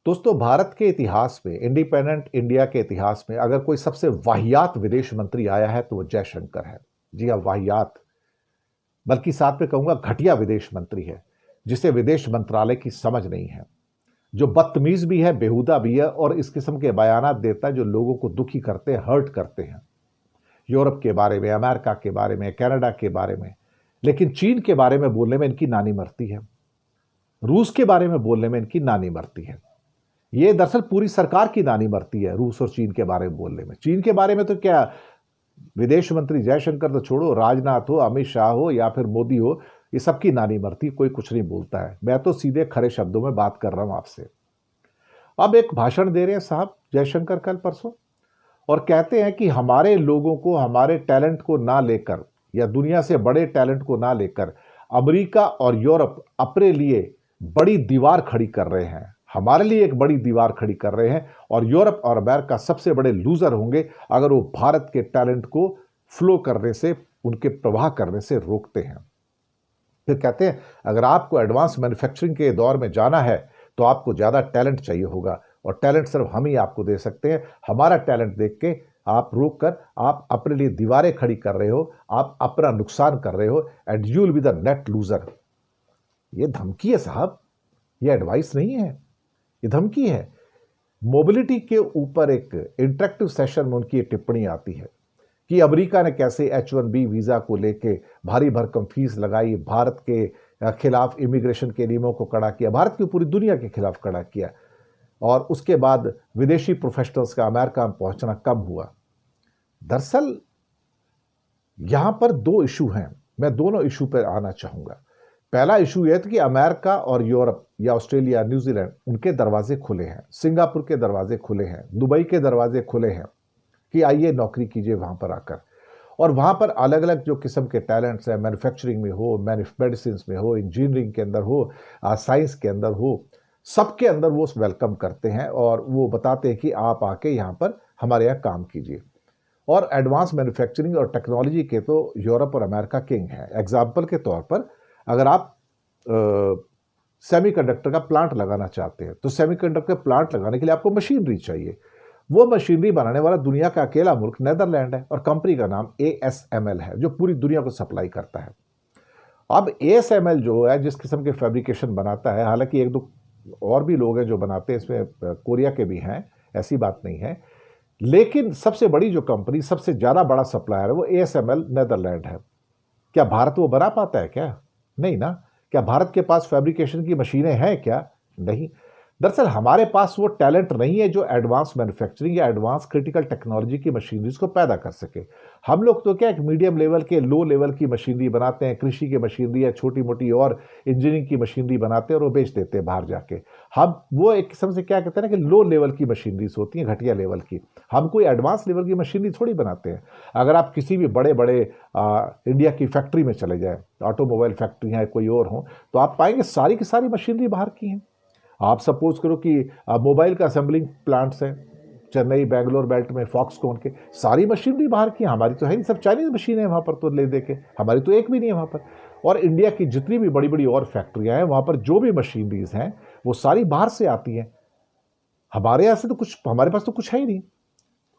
दोस्तों, भारत के इतिहास में, इंडिपेंडेंट इंडिया के इतिहास में अगर कोई सबसे वाहियात विदेश मंत्री आया है तो वो जयशंकर है। जी हाँ, वाहियात, बल्कि साथ में कहूंगा घटिया विदेश मंत्री है, जिसे विदेश मंत्रालय की समझ नहीं है, जो बदतमीज भी है, बेहुदा भी है और इस किस्म के बयानात देता है जो लोगों को दुखी करते हैं, हर्ट करते हैं। यूरोप के बारे में, अमेरिका के बारे में, कनाडा के बारे में, लेकिन चीन के बारे में बोलने में इनकी नानी मरती है। रूस के बारे में बोलने में इनकी नानी मरती है। ये दरअसल पूरी सरकार की नानी मरती है रूस और चीन के बारे में बोलने में। चीन के बारे में तो क्या, विदेश मंत्री जयशंकर तो छोड़ो, राजनाथ हो, अमित शाह हो या फिर मोदी हो, ये सबकी नानी मरती, कोई कुछ नहीं बोलता है। मैं तो सीधे खरे शब्दों में बात कर रहा हूं आपसे। अब एक भाषण दे रहे हैं साहब जयशंकर कल परसों, और कहते हैं कि हमारे लोगों को, हमारे टैलेंट को ना लेकर या दुनिया से बड़े टैलेंट को ना लेकर अमेरिका और यूरोप अपने लिए बड़ी दीवार खड़ी कर रहे हैं, हमारे लिए एक बड़ी दीवार खड़ी कर रहे हैं, और यूरोप और अमेरिका सबसे बड़े लूजर होंगे अगर वो भारत के टैलेंट को फ्लो करने से, उनके प्रवाह करने से रोकते हैं। फिर कहते हैं अगर आपको एडवांस मैन्युफैक्चरिंग के दौर में जाना है तो आपको ज़्यादा टैलेंट चाहिए होगा, और टैलेंट सिर्फ हम ही आपको दे सकते हैं। हमारा टैलेंट देख के आप रोक कर आप अपने लिए दीवारें खड़ी कर रहे हो, आप अपना नुकसान कर रहे हो, and you will be the net loser. ये धमकी है साहब, ये एडवाइस नहीं है, ये धमकी है। मोबिलिटी के ऊपर एक इंटरेक्टिव सेशन में उनकी टिप्पणी आती है कि अमेरिका ने कैसे H1B वीजा को लेके भारी भरकम फीस लगाई, भारत के खिलाफ इमिग्रेशन के नियमों को कड़ा किया, भारत की पूरी दुनिया के खिलाफ कड़ा किया, और उसके बाद विदेशी प्रोफेशनल्स का अमेरिका में पहुंचना कम हुआ। दरअसल यहां पर दो इशू हैं, मैं दोनों इशू पर आना चाहूंगा। पहला इशू यह था कि अमेरिका और यूरोप या ऑस्ट्रेलिया, न्यूजीलैंड, उनके दरवाजे खुले हैं, सिंगापुर के दरवाजे खुले हैं, दुबई के दरवाजे खुले हैं कि आइए नौकरी कीजिए वहां पर आकर, और वहां पर अलग अलग जो किस्म के टैलेंट्स हैं, मैन्युफैक्चरिंग में हो, मेडिसिन में हो, इंजीनियरिंग के अंदर हो, साइंस के अंदर हो, सबके अंदर वो वेलकम करते हैं और वो बताते हैं कि आप आके यहाँ पर हमारे यहाँ काम कीजिए। और एडवांस मैन्युफैक्चरिंग और टेक्नोलॉजी के तो यूरोप और अमेरिका किंग हैं। एग्जाम्पल के तौर पर अगर आप सेमीकंडक्टर का प्लांट लगाना चाहते हैं तो सेमीकंडक्टर प्लांट लगाने के लिए आपको मशीनरी चाहिए। वो मशीनरी बनाने वाला दुनिया का अकेला मुल्क नेदरलैंड है, और कंपनी का नाम ASML है, जो पूरी दुनिया को सप्लाई करता है। अब ASML जो है जिस किस्म के फैब्रिकेशन बनाता है, हालांकि एक दो और भी लोग हैं जो बनाते हैं, इसमें कोरिया के भी हैं, ऐसी बात नहीं है, लेकिन सबसे बड़ी जो कंपनी, सबसे ज़्यादा बड़ा सप्लायर है वो ASML नेदरलैंड है। क्या भारत वो बना पाता है क्या? नहीं ना। क्या भारत के पास फैब्रिकेशन की मशीनें हैं क्या? नहीं। दरअसल हमारे पास वो टैलेंट नहीं है जो एडवांस मैन्युफैक्चरिंग या एडवांस क्रिटिकल टेक्नोलॉजी की मशीनरीज को पैदा कर सके। हम लोग तो क्या एक मीडियम लेवल के, लो लेवल की मशीनरी बनाते हैं, कृषि की मशीनरी या छोटी मोटी और इंजीनियरिंग की मशीनरी बनाते हैं और वो बेच देते हैं बाहर जाके। हम वो एक किस्म से क्या कहते हैं ना कि लो लेवल की मशीनरीज होती हैं, घटिया लेवल की। हम कोई एडवांस लेवल की मशीनरी थोड़ी बनाते हैं। अगर आप किसी भी बड़े बड़े इंडिया की फैक्ट्री में चले जाएं, ऑटोमोबाइल फैक्ट्री है कोई और हो, तो आप पाएंगे सारी की सारी मशीनरी बाहर की हैं। आप सपोज करो कि मोबाइल का असेंबलिंग प्लांट्स हैं चेन्नई बेंगलोर बेल्ट में, फॉक्सकॉन के, सारी मशीनरी बाहर की। हमारी तो है नहीं, सब चाइनीज मशीनें हैं वहाँ पर, तो ले दे के हमारी तो एक भी नहीं है वहाँ पर। और इंडिया की जितनी भी बड़ी बड़ी और फैक्ट्रियाँ हैं वहाँ पर जो भी मशीनरीज हैं वो सारी बाहर से आती हैं। हमारे यहाँ से तो कुछ, हमारे पास तो कुछ है ही नहीं।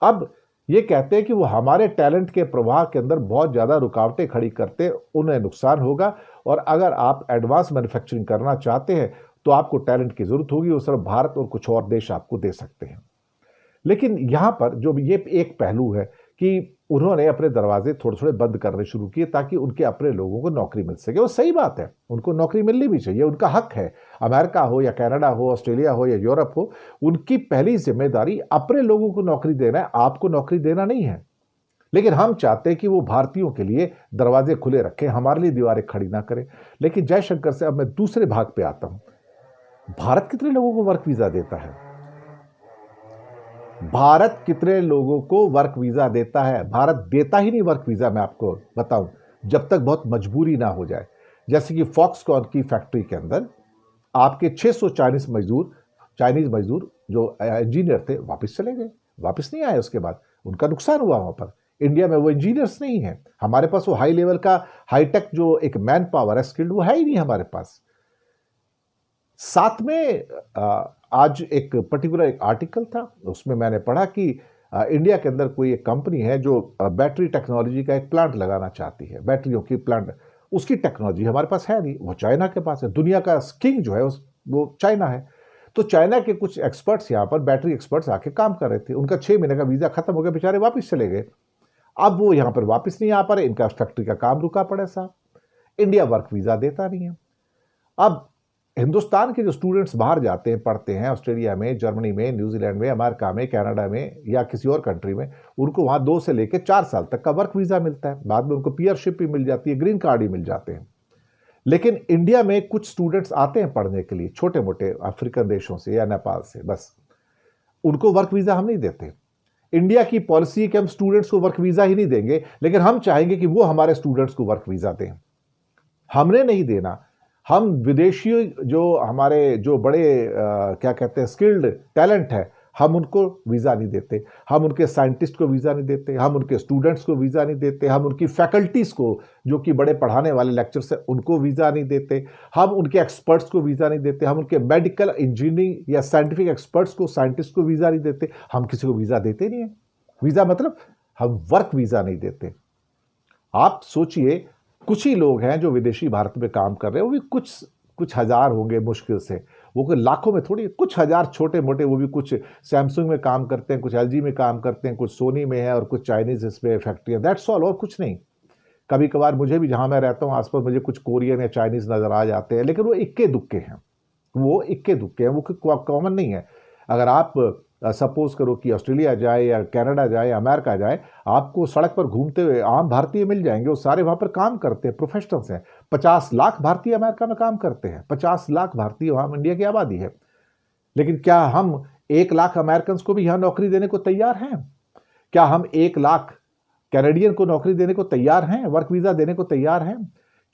अब ये कहते हैं कि वो हमारे टैलेंट के प्रवाह के अंदर बहुत ज़्यादा रुकावटें खड़ी करते, उन्हें नुकसान होगा, और अगर आप एडवांस मैन्युफैक्चरिंग करना चाहते हैं तो आपको टैलेंट की जरूरत होगी, वो सिर्फ भारत और कुछ और देश आपको दे सकते हैं। लेकिन यहां पर जो ये एक पहलू है कि उन्होंने अपने दरवाजे थोड़े थोड़े बंद करने शुरू किए ताकि उनके अपने लोगों को नौकरी मिल सके। वो सही बात है, उनको नौकरी मिलनी भी चाहिए, उनका हक है। अमेरिका हो या कनाडा हो, ऑस्ट्रेलिया हो या यूरोप हो, उनकी पहली जिम्मेदारी अपने लोगों को नौकरी देना है, आपको नौकरी देना नहीं है। लेकिन हम चाहते हैं कि वो भारतीयों के लिए दरवाजे खुले रखें, हमारे लिए दीवारें खड़ी ना करें। लेकिन जयशंकर से अब मैं दूसरे भाग पे आता हूं। भारत कितने लोगों को वर्क वीजा देता है? भारत कितने लोगों को वर्क वीजा देता है? भारत देता ही नहीं वर्क वीजा, मैं आपको बताऊं, जब तक बहुत मजबूरी ना हो जाए। जैसे कि फॉक्सकॉन की फैक्ट्री के अंदर आपके 600 चाइनीज मजदूर जो इंजीनियर थे वापस चले गए, वापस नहीं आए। उसके बाद उनका नुकसान हुआ। वहां पर इंडिया में वो इंजीनियर्स नहीं है, हमारे पास वो हाई लेवल का हाईटेक जो एक मैन पावर है, स्किल्ड, वो है ही नहीं हमारे पास। साथ में आज एक पर्टिकुलर एक आर्टिकल था, उसमें मैंने पढ़ा कि इंडिया के अंदर कोई एक कंपनी है जो बैटरी टेक्नोलॉजी का एक प्लांट लगाना चाहती है, बैटरियों की प्लांट। उसकी टेक्नोलॉजी हमारे पास है नहीं, वो चाइना के पास है। दुनिया का किंग जो है वो चाइना है। तो चाइना के कुछ एक्सपर्ट्स यहाँ पर, बैटरी एक्सपर्ट्स आके काम कर रहे थे। उनका 6 महीने का वीज़ा खत्म हो गया, बेचारे वापस चले गए। अब वो यहाँ पर वापस नहीं आ पा रहे, इनका फैक्ट्री का काम रुका पड़ा है साहब। इंडिया वर्क वीज़ा देता नहीं है। अब हिंदुस्तान के जो स्टूडेंट्स बाहर जाते हैं, पढ़ते हैं ऑस्ट्रेलिया में, जर्मनी में, न्यूजीलैंड में, अमेरिका में, कनाडा में या किसी और कंट्री में, उनको वहाँ 2 से लेकर 4 साल तक का वर्क वीज़ा मिलता है। बाद में उनको पीयरशिप भी मिल जाती है, ग्रीन कार्ड ही मिल जाते हैं। लेकिन इंडिया में कुछ स्टूडेंट्स आते हैं पढ़ने के लिए, छोटे मोटे अफ्रीकन देशों से या नेपाल से, बस उनको वर्क वीज़ा हम नहीं देते। इंडिया की पॉलिसी है कि हम स्टूडेंट्स को वर्क वीज़ा ही नहीं देंगे, लेकिन हम चाहेंगे कि वो हमारे स्टूडेंट्स को वर्क वीज़ा दें। हमने नहीं देना। हम विदेशी जो हमारे जो बड़े क्या कहते हैं स्किल्ड टैलेंट है, हम उनको वीज़ा नहीं देते। हम उनके साइंटिस्ट को वीज़ा नहीं देते, हम उनके स्टूडेंट्स को वीज़ा नहीं देते, हम उनकी फैकल्टीज़ को जो कि बड़े पढ़ाने वाले लेक्चर्स हैं उनको वीज़ा नहीं देते, हम उनके एक्सपर्ट्स को वीज़ा नहीं देते, हम उनके मेडिकल इंजीनियरिंग या साइंटिफिक एक्सपर्ट्स को, साइंटिस्ट को वीज़ा नहीं देते। हम किसी को वीज़ा देते नहीं है। वीज़ा मतलब हम वर्क वीज़ा नहीं देते। आप सोचिए, कुछ ही लोग हैं जो विदेशी भारत में काम कर रहे हैं, वो भी कुछ हजार होंगे मुश्किल से, वो कोई लाखों में थोड़ी, कुछ हजार छोटे मोटे, वो भी कुछ सैमसंग में काम करते हैं, कुछ एलजी में काम करते हैं, कुछ सोनी में है और कुछ चाइनीज इसमें फैक्ट्री, दैट्स ऑल, और कुछ नहीं। कभी कभार मुझे भी, जहां मैं रहता हूं आसपास, मुझे कुछ कोरियन या चाइनीज नजर आ जाते हैं, लेकिन वो इक्के दुक्के हैं, वो इक्के दुक्के हैं, वो कॉमन नहीं है। अगर आप सपोज करो कि ऑस्ट्रेलिया जाए या कनाडा जाए या अमेरिका जाए, आपको सड़क पर घूमते हुए आम भारतीय मिल जाएंगे, वो सारे वहाँ पर काम करते हैं, प्रोफेशनल्स हैं। 50 लाख भारतीय अमेरिका में काम करते हैं, 50 लाख भारतीय, वहाँ इंडिया की आबादी है। लेकिन क्या हम 1 लाख अमेरिकन को भी यहाँ नौकरी देने को तैयार हैं? क्या हम 1 लाख कैनेडियन को नौकरी देने को तैयार हैं, वर्क वीज़ा देने को तैयार हैं?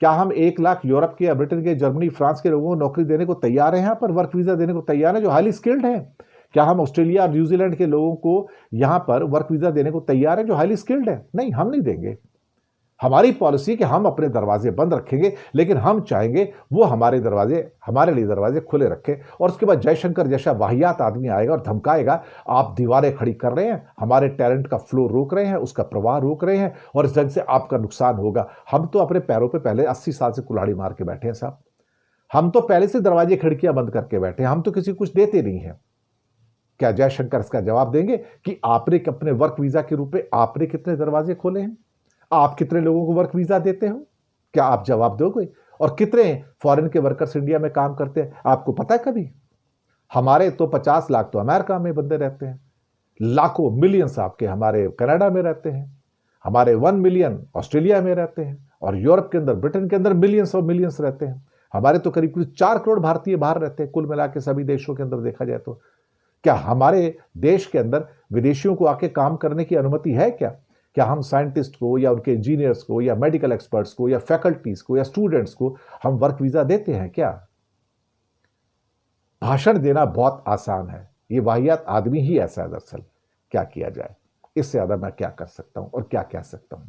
क्या हम 1 लाख यूरोप के या ब्रिटेन के, जर्मनी, फ्रांस के लोगों को नौकरी देने को तैयार हैं, यहाँ पर वर्क वीज़ा देने को तैयार है, जो हाईली स्किल्ड है? क्या हम ऑस्ट्रेलिया और न्यूजीलैंड के लोगों को यहां पर वर्क वीजा देने को तैयार है जो हाईली स्किल्ड है? नहीं, हम नहीं देंगे। हमारी पॉलिसी कि हम अपने दरवाजे बंद रखेंगे, लेकिन हम चाहेंगे वो हमारे लिए दरवाजे खुले रखें। और उसके बाद जयशंकर जैसा वाहियात आदमी आएगा और धमकाएगा, आप दीवारें खड़ी कर रहे हैं, हमारे टैलेंट का फ्लो रोक रहे हैं, उसका प्रवाह रोक रहे हैं, और इस जंग से आपका नुकसान होगा। हम तो अपने पैरों पर पहले 80 साल से कुल्हाड़ी मार के बैठे हैं साहब। हम तो पहले से दरवाजे खिड़कियां बंद करके बैठे हैं, हम तो किसी को कुछ देते नहीं है। क्या जयशंकर इसका जवाब देंगे कि आपने अपने वर्क वीजा के रूप में आपने कितने दरवाजे खोले हैं? आप कितने लोगों को वर्क वीजा देते हो? क्या आप जवाब दोगे? और कितने फॉरेन के वर्कर्स इंडिया में काम करते हैं, आपको पता है कभी? हमारे तो 50 लाख तो अमेरिका में बंदे रहते हैं, लाखों मिलियंस आपके हमारे कनाडा में रहते हैं, हमारे 1 मिलियन ऑस्ट्रेलिया में रहते हैं, और यूरोप के अंदर, ब्रिटेन के अंदर मिलियंस और मिलियंस रहते हैं। हमारे तो करीब 4 करोड़ भारतीय बाहर रहते हैं, कुल मिला के सभी देशों के अंदर देखा जाए तो। क्या हमारे देश के अंदर विदेशियों को आके काम करने की अनुमति है क्या? क्या हम साइंटिस्ट को या उनके इंजीनियर्स को या मेडिकल एक्सपर्ट्स को या फैकल्टीज को या स्टूडेंट्स को हम वर्क वीजा देते हैं क्या? भाषण देना बहुत आसान है, ये वाहियात आदमी ही ऐसा है दरअसल। क्या किया जाए? इससे ज्यादा मैं क्या कर सकता हूं और क्या कह सकता हूं?